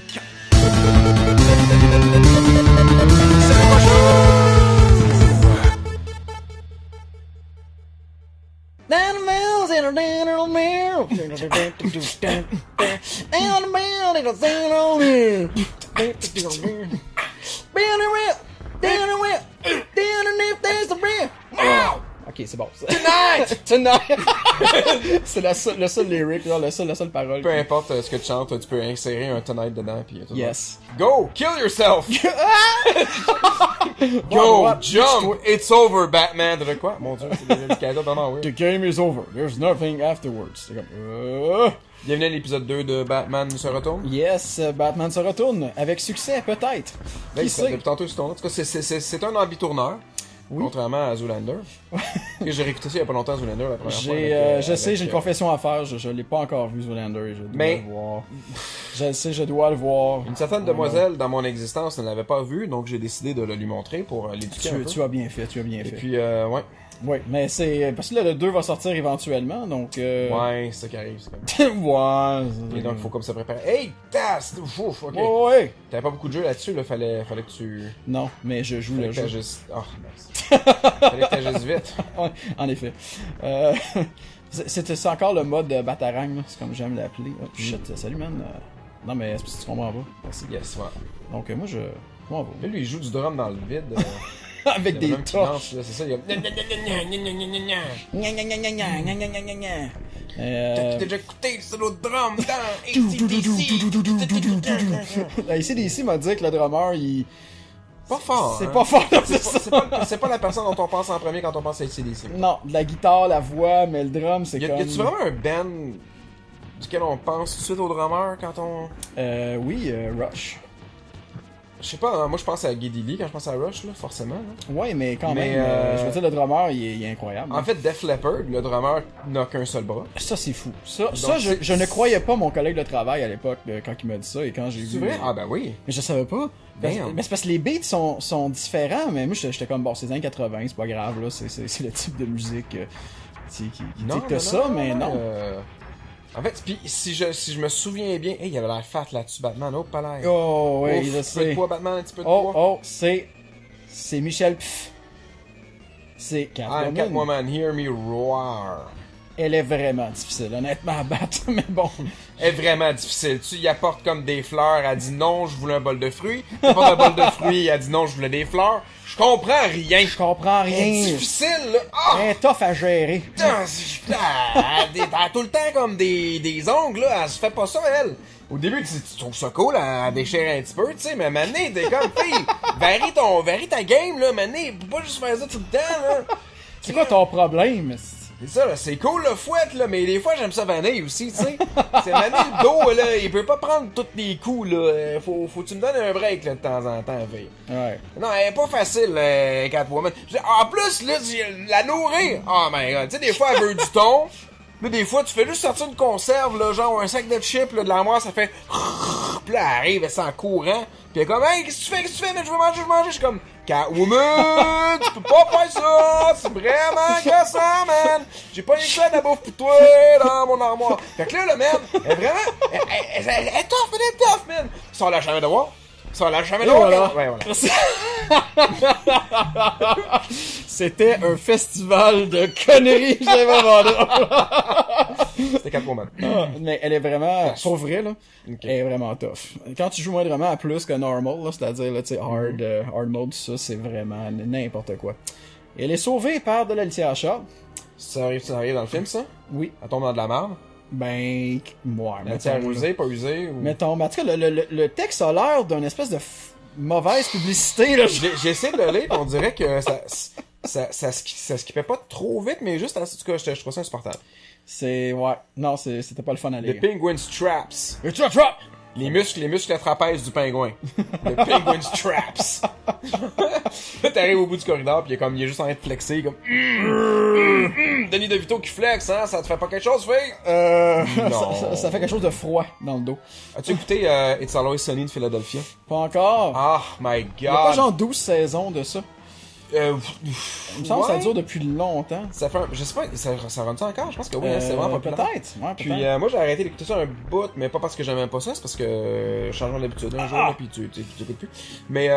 3, 4. C'est le prochain! Down the mountains and down the mill. Down the mountain and down the mill. Down the rail, down the rail, down underneath there's the rail. Ok, c'est bon. Tonight! Tonight! C'est le seul lyric, genre, la seule parole. Peu importe ce que tu chantes, tu peux insérer un tonight dedans, pis tout. Yes. Go! Kill yourself! Go! Jump! It's over, Batman! De quoi? Mon dieu, c'est le cadeau vraiment weird. The game is over. There's nothing afterwards. C'est comme... Bienvenue à l'épisode 2 de Batman se retourne. Yes, Batman se retourne. Avec succès, peut-être. Qui sait? Depuis tantôt, c'est ton... En tout cas, c'est un ambi-tourneur. Oui. Contrairement à Zoolander. J'ai réécouté ça il y a pas longtemps, Zoolander, la première fois. Je sais, j'ai une confession à faire. Je l'ai pas encore vu, Zoolander. Je dois le voir. Je sais, je dois le voir. Une certaine demoiselle dans mon existence ne l'avait pas vu, donc j'ai décidé de le lui montrer pour l'éduquer un peu. Tu as bien fait, Et puis, ouais. Oui, mais c'est... Parce que là, le 2 va sortir éventuellement, donc... Ouais, c'est ça qui arrive, c'est comme... ouais... Et donc, il faut comme se préparer. Hey, c'est ouf, ok. Ouais! T'avais pas beaucoup de jeux là-dessus, là, fallait que tu... Non, mais je joue le jeu. Oh, nice. Fallait que t'agisses vite. En effet. C'est encore le mode Batarang, là. C'est comme j'aime l'appeler. Oh, shit, salut, man. Non, mais c'est parce que tu comprends pas. Merci. Yes, ouais. Donc, moi, je m'en vais. Là, lui, il joue du drum dans le vide. Avec des torches. C'est ça, il y a... T'as déjà écouté ce solo de drum dans ACDC? ACDC m'a dit que le drummer, il... Pas fort. C'est pas fort, c'est pas la personne dont on pense en premier quand on pense à ACDC. Non, de la guitare, la voix, mais le drum, c'est comme... Y a-tu vraiment un band duquel on pense tout de suite au drummer quand on... Oui, Rush. Je sais pas, moi je pense à Geddy Lee quand je pense à Rush, là, forcément. Là. Ouais, mais quand même, je veux dire, le drummer, il est incroyable. En fait, Def Leppard, le drummer n'a qu'un seul bras. Ça, c'est fou. Ça, je ne croyais pas mon collègue de travail à l'époque, quand il m'a dit ça, et quand j'ai vu... C'est vrai? Ah ben oui. Mais je savais pas. Mais c'est parce que les beats sont différents, mais moi, j'étais comme, bon, c'est les années 80, c'est pas grave, là, c'est le type de musique qui dicte ça, mais non. En fait, pis si je me souviens bien, hey, il y avait l'air fat là-dessus, Batman, oh, pas l'air. Oh, ouais, je sais. Un petit peu de poids, Batman, un petit peu de poids. Oh, c'est Michel Pff. C'est Catwoman. Catwoman, hear me roar. Elle est vraiment difficile, honnêtement, à battre, mais bon. Elle est vraiment difficile. Tu y apportes comme des fleurs, elle dit non, je voulais un bol de fruits. Tu apportes un bol de fruits, elle dit non, je voulais des fleurs. Je comprends rien. Je comprends rien. C'est difficile, là. Ah! Elle est tough à gérer. Elle a tout le temps comme des ongles, là. Elle se fait pas ça, elle. Au début, tu trouves ça cool, elle déchire un petit peu, tu sais, mais maintenant, t'es comme, fille, varie ta game, là. Maintenant, faut pas juste faire ça tout le temps, là. C'est quoi ton problème? C'est ça, là, c'est cool le fouette, là, mais des fois j'aime ça vanner aussi, tu sais. C'est vanner le dos, là, il peut pas prendre tous les coups, là. Faut que tu me donnes un break, là, de temps en temps, fille. Ouais. Non, elle est pas facile, Catwoman. En plus, là, la nourrir. Oh my god, tu sais, des fois elle veut du thon. Là, des fois, tu fais juste sortir une conserve, là, genre un sac de chips, là, de l'armoire, ça fait... Puis là, elle arrive, elle s'en courant. Puis elle est comme, hey, qu'est-ce que tu fais, mais je veux manger. Je suis comme, Catwoman, tu peux pas faire ça, c'est vraiment gossant, man. J'ai pas les clés de la bouffe pour toi dans mon armoire. Fait que là, man, elle est vraiment, elle est tough, man. Ça, on l'a jamais de voir. Voilà. Ouais, voilà. C'était un festival de conneries, j'ai vraiment drôle. C'était Catwoman. Mais elle est vraiment, pour vrai, là, elle est vraiment tough. Quand tu joues moindrement à plus que normal, là, c'est-à-dire, là, tu sais, hard mode, tout ça, c'est vraiment n'importe quoi. Elle est sauvée par de la litière chaude. Ça arrive dans le film, ça? Oui. Elle tombe dans de la merde. Ben, ouais. La litière usée, pas usée? Ou... Mettons, mais en tout cas, le texte a l'air d'une espèce de mauvaise publicité, là. J'essaie de le lire, on dirait que ça skippait pas trop vite, mais juste, en tout cas, je trouve ça insupportable. Ouais. Non, c'était pas le fun à lire. The Penguin's Traps. Trap! Les muscles à trapèze du pingouin. The Penguin's Traps. Là, t'arrives au bout du corridor, pis il est juste en train de flexer, comme... Denis DeVito qui flex, hein? Ça te fait pas quelque chose, fille? Non. Ça fait quelque chose de froid dans le dos. As-tu écouté It's Always Sunny de Philadelphia? Pas encore. Oh my god. Il y a pas genre 12 saisons de ça. Il me semble que ça dure depuis longtemps. Ça fait je sais pas, ça rend ça encore? Je pense que oui, c'est vraiment populaire. Peut-être, ouais, Puis moi j'ai arrêté d'écouter ça un bout, mais pas parce que j'aimais pas ça, c'est parce que changeons d'habitude un jour, là, puis tu écoutes plus. Mais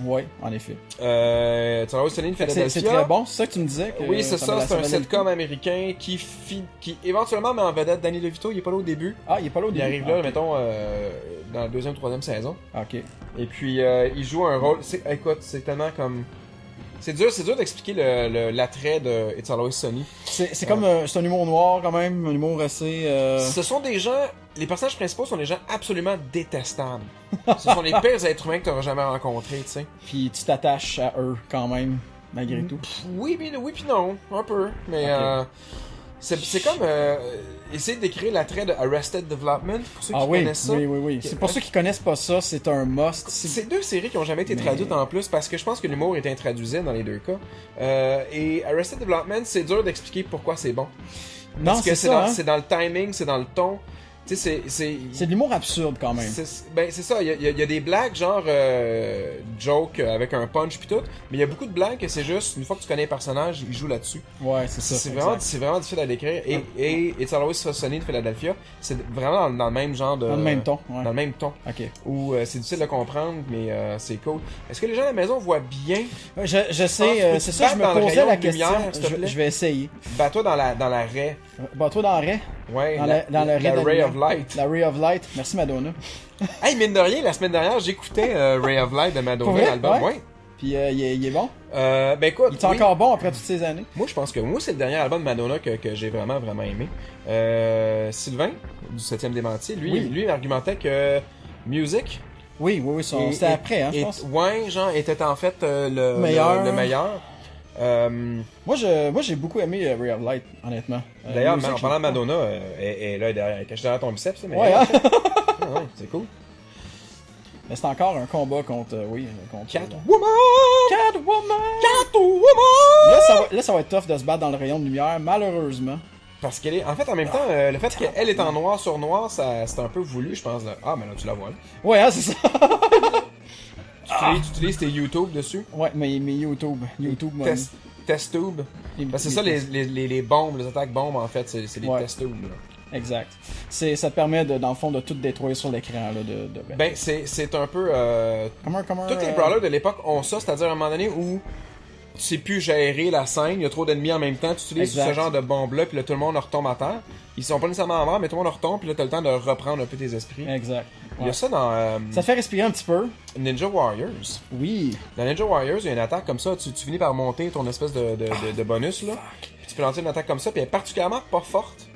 ouais, en effet. It's Always Sunny in Philadelphia. C'est très bon, c'est ça que tu me disais? Que oui, c'est ça, c'est un sitcom américain qui éventuellement met en vedette Danny DeVito, il est pas là au début. Ah, il est pas là au début? Il arrive là, mettons, dans la deuxième, troisième saison. Ok. Et puis il joue un rôle, écoute, c'est tellement comme... C'est dur d'expliquer l'attrait de It's Always Sunny. C'est comme c'est un humour noir quand même, un humour assez. Ce sont des gens, les personnages principaux sont des gens absolument détestables. Ce sont les pires êtres humains que tu auras jamais rencontrés, tu sais. Puis tu t'attaches à eux quand même, malgré tout. Oui puis non, un peu, mais okay. C'est comme essayer de décrire l'attrait de Arrested Development pour ceux qui connaissent ça. Oui. C'est pour ceux qui connaissent pas ça, c'est un must. C'est deux séries qui ont jamais été traduites en plus parce que je pense que l'humour est intraduisait dans les deux cas. Et Arrested Development, c'est dur d'expliquer pourquoi c'est bon. Parce que c'est dans le timing, c'est dans le ton. Tu sais, c'est de l'humour absurde quand même. C'est ça, il y a des blagues genre joke avec un punch pis tout, mais il y a beaucoup de blagues que c'est juste une fois que tu connais les personnages, ils jouent là-dessus. Ouais, c'est ça. C'est vraiment difficile à décrire. Et It's Always Sunny in Philadelphia, c'est vraiment dans le même genre de. Dans le même ton. Ouais. Dans le même ton. Ok. Où c'est difficile de comprendre, mais c'est cool. Est-ce que les gens à la maison voient bien? Je sais, c'est ça, je me posais la question. Je vais essayer. Bats-toi dans la raie. Bats-toi dans la raie? Ouais, dans la Ray of Light. La Ray of Light. Merci Madonna. Hey, mine de rien, la semaine dernière, j'écoutais Ray of Light de Madonna, l'album. Ouais. Puis il est bon? Ben écoute. Il est encore bon après toutes ces années? Moi, je pense que c'est le dernier album de Madonna que j'ai vraiment aimé. Sylvain, du 7e démenti, lui, il argumentait que Music. Oui, c'était après, hein, je pense. Ouais, genre, était en fait le meilleur. Moi j'ai beaucoup aimé Ray of Light, honnêtement. D'ailleurs, en parlant de Madonna, elle est là derrière, elle cache derrière ton biceps, mais ouais, hein? Ouais, c'est cool. Mais c'est encore un combat contre Catwoman! Là, ça va être tough de se battre dans le rayon de lumière, malheureusement. Parce qu'elle est, en fait, en même temps, le fait qu'elle est en noir sur noir, c'est un peu voulu, je pense. Là. Ah, mais là, tu la vois. Là. Ouais, hein, c'est ça. Tu utilises tes YouTube dessus? Ouais, mais YouTube. Test-tube. Parce que c'est ça, les bombes, les attaques bombes, en fait, c'est des test-tubes. Exact. Ça te permet, dans le fond, de tout détruire sur l'écran. Ben, c'est un peu... Tous les brawlers de l'époque ont ça, c'est-à-dire à un moment donné où tu sais plus gérer la scène, il y a trop d'ennemis en même temps, tu utilises ce genre de bombe-là, puis là, tout le monde retombe à terre. Ils sont pas nécessairement en mort, mais tout le monde retombe, puis là, t'as le temps de reprendre un peu tes esprits. Exact. Ouais. Il y a ça dans... ça te fait respirer un petit peu. Ninja Warriors. Oui. Dans Ninja Warriors, il y a une attaque comme ça, tu finis par monter ton espèce de bonus, là. Puis tu peux lancer une attaque comme ça, puis elle est particulièrement pas forte.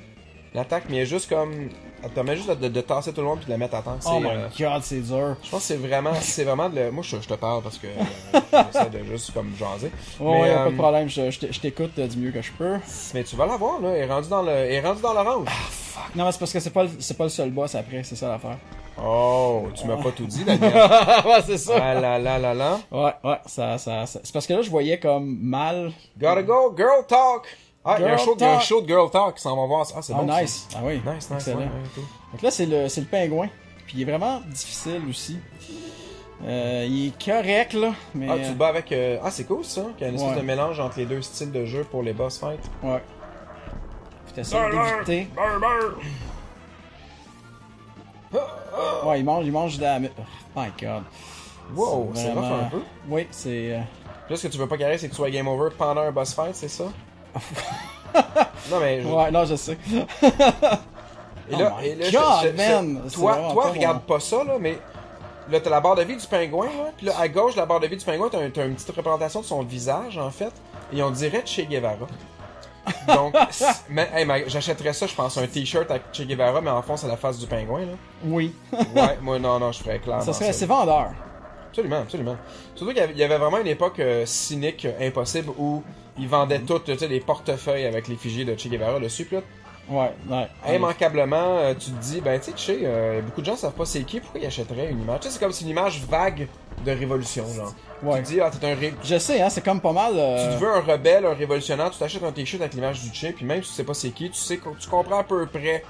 L'attaque, mais elle est juste comme... Elle te permet juste de tasser tout le monde puis de la mettre à terre. Oh my god, c'est dur. Je pense que c'est vraiment de... Moi, je te parle parce que j'essaie de juste comme jaser. Ouais, mais, pas de problème, je t'écoute du mieux que je peux. Mais tu vas la voir, là. Elle est rendue dans l'orange. Ah, fuck. Non, mais c'est parce que c'est pas le seul boss après, c'est ça l'affaire. Oh, tu m'as pas tout dit, Daniel. Ouais, c'est ça. Ah là là là là. Ouais, ça. C'est parce que là, je voyais comme mal. Gotta go, girl talk! Ah, il y a un show de Girl Talk qui s'en va voir. Ah, c'est bon. Nice. Ah oui. Nice. Excellent. Donc là, c'est le pingouin. Puis il est vraiment difficile aussi. Il est correct, là. Mais... Ah, tu te bats avec... Ah, c'est cool, ça. Qu'il y a une espèce de mélange entre les deux styles de jeu pour les boss fights. Ouais. Puis t'essaies d'éviter. Ouais, il mange de la... Oh my god. Wow, c'est rough un peu. Oui, c'est... Là, ce que tu veux pas carrer, c'est que tu sois game over pendant un boss fight, c'est ça? Non, mais... Ouais, non, je sais. Et là, toi, regarde pas ça, là, mais... Là, t'as la barre de vie du pingouin, là. Puis là, à gauche de la barre de vie du pingouin, t'as une petite représentation de son visage, en fait. Et on dirait Che Guevara. Donc, j'achèterais ça, je pense, un t-shirt avec Che Guevara, mais en fond, c'est la face du pingouin, là. Oui. Ouais, moi, non, je ferais clairement ça. C'est vendeur. Absolument. Surtout qu'il y avait vraiment une époque cynique, impossible, où ils vendaient toutes, tu sais, les portefeuilles avec l'effigie de Che Guevara dessus, puis là, ouais. Immanquablement, tu te dis, ben, tu sais, Che, beaucoup de gens savent pas c'est qui, pourquoi ils achèteraient une image? Tu sais, c'est comme si une image vague de révolution, genre. Ouais. Tu te dis, t'es un Je sais, hein, c'est comme pas mal... Tu te veux un rebelle, un révolutionnaire, tu t'achètes un t-shirt avec l'image du Che, puis même si tu sais pas c'est qui, tu comprends à peu près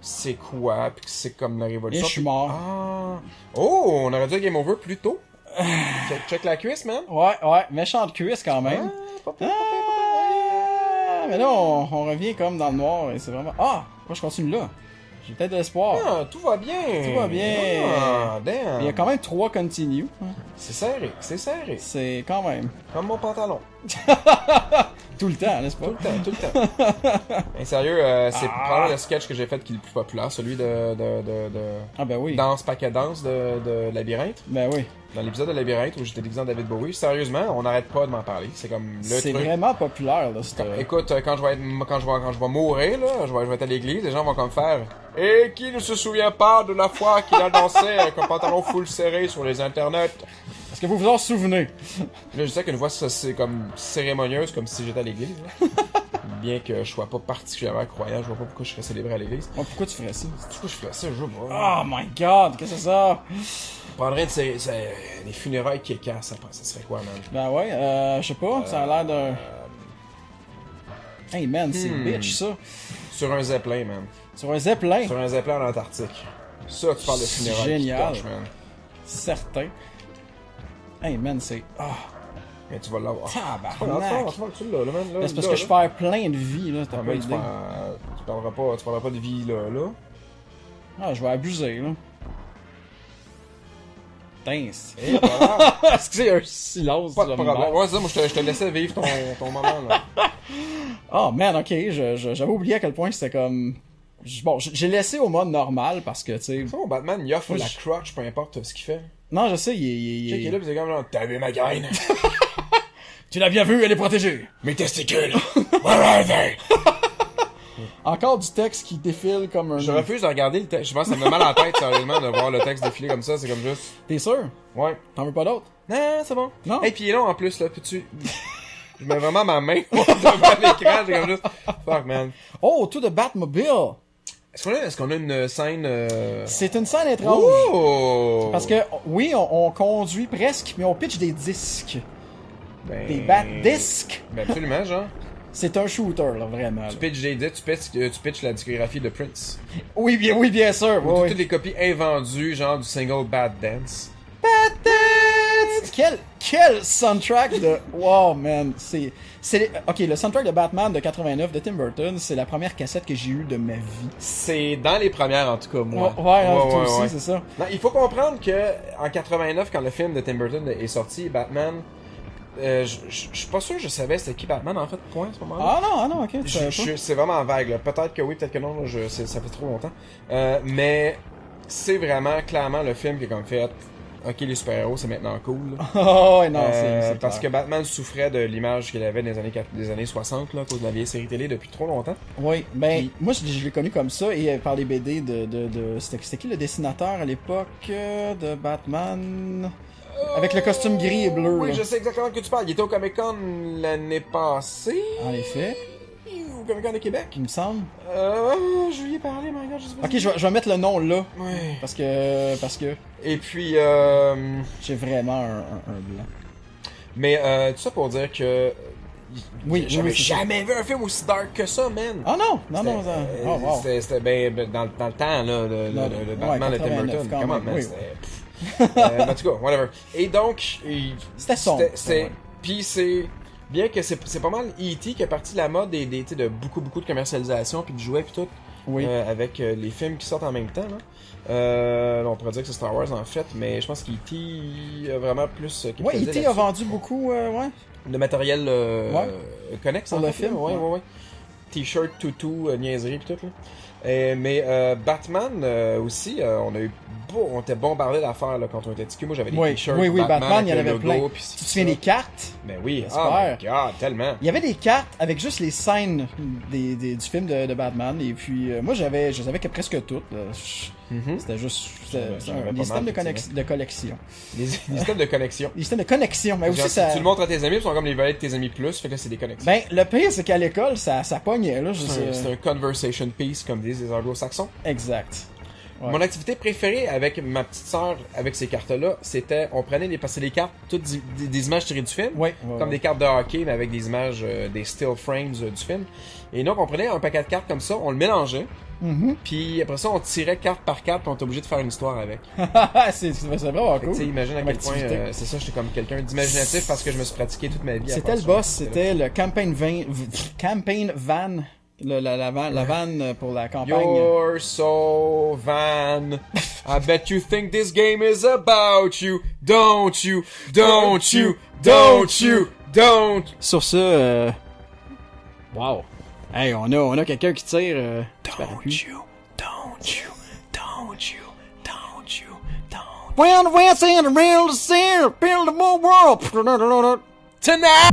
c'est quoi, puis que c'est comme la révolution. Et je suis mort. Ah. Oh, on aurait dû Game Over plus tôt. Check la cuisse, man. Ouais, méchante cuisse quand même. Pas pire, pas pire, pas pire. Mais là, on revient comme dans le noir et c'est vraiment... Ah! Moi, je continue là. J'ai peut-être de l'espoir. Ah, tout va bien. Tout va bien. Ah, damn. Il y a quand même 3 continue. C'est serré, c'est serré. C'est quand même. Comme mon pantalon. Tout le temps, n'est-ce pas? Tout le temps. Mais sérieux, c'est probablement le sketch que j'ai fait qui est le plus populaire, celui de Ah ben oui. Danse Paquet Danse de Labyrinthe. Ben oui. Dans l'épisode de Labyrinthe où j'étais déguisé en David Bowie. Sérieusement, on n'arrête pas de m'en parler. C'est comme le C'est truc. vraiment populaire, là. Écoute, quand je vais mourir, là, je vais être à l'église, les gens vont comme faire. Et qui ne se souvient pas de la fois qu'il a dansé avec un pantalon full serré sur les internets? Est-ce que vous vous en souvenez? Là, je sais qu'une voix, ça, c'est comme cérémonieuse, comme si j'étais à l'église. Là. Bien que je sois pas particulièrement croyant, je vois pas pourquoi je serais célébré à l'église. Ouais, pourquoi tu ferais ça? Pourquoi je ferais ça, je veux pas. Oh my god, qu'est-ce que c'est ça? Je prendrais des funérailles qui cassent, ça serait quoi, man? Ben ouais, je sais pas, ça a l'air d'un... Hey man, c'est bitch ça. Sur un zeppelin, man. Sur un zeppelin. Sur un zeppelin en Antarctique. Ça, tu parles de funérailles Génial. qui touchent, man. Certain. Hey man, c'est... Ah, Mais tu vas l'avoir. tabarnak. Tu l'as, là, man. Là, C'est parce là, que je perds plein de vie, là, t'as Ah, pas ben, idée. tu parleras pas de vie, là. Ah, je vais abuser, là. Putain, Et voilà. Est-ce que c'est un silence? Pas de problème. Ouais, c'est ça, moi, je te laissais vivre ton moment, là. Oh man, ok, j'avais oublié à quel point c'était comme... Bon, j'ai laissé au mode normal parce que, tu sais... Tu sais, mon Batman, il offre Moi, la je- crotch, peu importe ce qu'il fait. Non, je sais, Tu sais qu'il est là, pis c'est comme genre, t'as vu ma graine? Tu l'as bien vu, elle est protégée! Mes testicules! Where are they? Encore du texte qui défile comme un... Je refuse de regarder le texte. Je pense que ça me met mal à la tête, sérieusement, de voir le texte défiler comme ça. C'est comme juste. T'es sûr? Ouais. T'en veux pas d'autres? Non, c'est bon. Non? Et puis il est long en plus, là. Peux-tu. Je mets vraiment ma main devant l'écran. J'ai comme juste. Fuck, man. Oh, tout de Batmobile! Est-ce qu'on a une scène. C'est une scène étrange. Oh! Parce que, oui, on conduit presque, mais on pitch des disques. Ben, Des bat-disques. Ben absolument, genre. C'est un shooter, là, vraiment. là. Tu pitches des disques, tu pitches la discographie de Prince. Oui, bien sûr. Ou Oui, toutes les copies invendues, genre du single Bad Dance. Quel soundtrack de... Wow, man. Ok, le soundtrack de Batman de 89 de Tim Burton, c'est la première cassette que j'ai eue de ma vie. C'est dans les premières, en tout cas, moi. Toi aussi, c'est ça. Non, il faut comprendre que en 89, quand le film de Tim Burton est sorti, Batman, je suis pas sûr que je savais c'était qui Batman en fait, point à ce moment-là. Ah non, ok, tu savais pas. C'est vraiment vague, là. Peut-être que oui, peut-être que non, là, ça fait trop longtemps. Mais c'est vraiment clairement le film qui est comme fait. Ok, les super-héros, c'est maintenant cool. Oh, ouais, non, c'est parce que clair. Batman souffrait de l'image qu'il avait des années 60, là, à cause de la vieille série télé depuis trop longtemps. Oui, ben, Puis- moi, je l'ai connu comme ça, et par les BD c'était qui le dessinateur à l'époque de Batman? Avec le costume gris et bleu, Oui, là. je sais exactement de quoi tu parles. Il était au Comic-Con l'année passée. En effet, Au Comic-Con de Québec. il me semble. Je lui ai parlé, my god, je sais pas. Ok, je vais mettre le nom là, Ouais. parce que Et puis, j'ai vraiment un blanc. mais tout ça pour dire que Oui, j'avais c'est ça. jamais vu un film aussi dark que ça, man. Ah non, ça... Oh, wow. C'était ben, dans le temps, là, le Batman de Tim 89 Burton. quand Comment, même, man, oui. c'était... en tout cas, whatever. Et donc... C'était sombre. C'est... Puis c'est... Bien que c'est pas mal E.T. qui est parti de la mode tu sais, de beaucoup de commercialisation, puis de jouets, puis tout. Oui. Avec les films qui sortent en même temps, là. On pourrait dire que c'est Star Wars, en fait, mais je pense qu'E.T. a vraiment plus... Ouais, E.T. a vendu beaucoup, ouais. de matériel connexe Pour en le fait, film, là. Ouais. T-shirt, toutou, niaiserie pis tout là. Mais Batman aussi, on était bombardé d'affaires là, quand on était petit. Moi j'avais des Oui, t-shirts oui, Batman, il y en avec le avait logo, plein. pis Tu te souviens des cartes? Ben oui, J'espère. oh my god, tellement. Il y avait des cartes avec juste les scènes du film de Batman, et puis moi je les avais que presque toutes. Là. C'était juste J'en avais pas des systèmes mal, de collection. Les systèmes de connexion. Des systèmes de connexion, mais aussi Genre, ça... Tu le montres à tes amis, ils sont comme les valets de tes amis plus, fait que là c'est des connexions. Ben, le pire, c'est qu'à l'école, ça pognait, là. C'est un conversation piece, comme disent les anglo-saxons. Exact. Ouais. Mon activité préférée avec ma petite sœur, avec ces cartes-là, c'était, on prenait parce que les cartes, toutes des images tirées du film, Ouais, comme des cartes de hockey, mais avec des images, des still frames du film. Et donc, on prenait un paquet de cartes comme ça, on le mélangeait, puis après ça, on tirait carte par carte, puis on était obligé de faire une histoire avec. c'est vraiment Fait que, cool. tu sais, imagine à comme quel point, activité. c'est ça, j'étais comme quelqu'un d'imaginatif parce que je me suis pratiqué toute ma vie. à C'était faire le ça. boss, c'était le campaign van, la van pour la campagne. You're so van. I bet you think this game is about you. Don't you? Don't you? Don't you? Don't. Sur ça, wow. Hey, on a quelqu'un qui tire. Don't you? Don't you? Don't you? Don't you? Don't. Well, the west and the real the center, build a more world. Tonight.